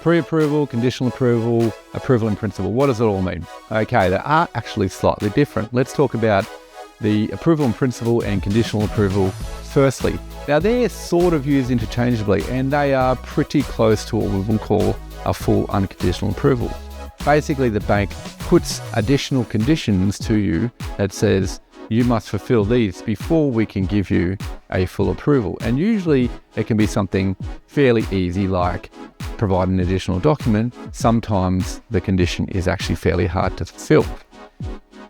Pre-approval, conditional approval, approval in principle. What does it all mean? Okay, they are actually slightly different. Let's talk about the approval in principle and conditional approval firstly. Now, they're sort of used interchangeably, and they are pretty close to what we will call a full unconditional approval. Basically, the bank puts additional conditions to you that says you must fulfill these before we can give you a full approval. And usually it can be something fairly easy, like provide an additional document. Sometimes the condition is actually fairly hard to fulfill.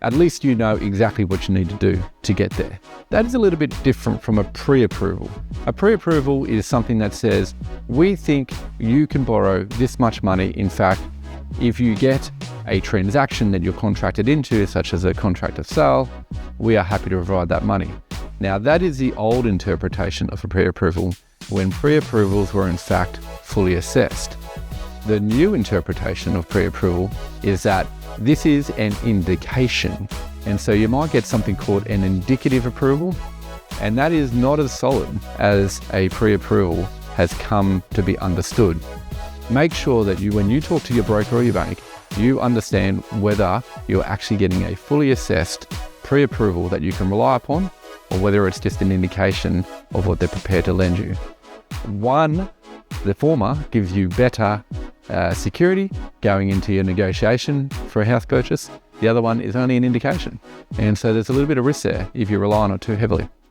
At least you know exactly what you need to do to get there. That is a little bit different from a pre-approval. A pre-approval is something that says, we think you can borrow this much money. In fact, if you get a transaction that you're contracted into, such as a contract of sale, we are happy to provide that money. Now, that is the old interpretation of a pre-approval, when pre-approvals were in fact fully assessed. The new interpretation of pre-approval is that this is an indication. And so you might get something called an indicative approval, and that is not as solid as a pre-approval has come to be understood. Make sure that when you talk to your broker or your bank, you understand whether you're actually getting a fully assessed pre-approval that you can rely upon, or whether it's just an indication of what they're prepared to lend you. The former gives you better security going into your negotiation for a house purchase. The other one is only an indication. And so there's a little bit of risk there if you rely on it too heavily.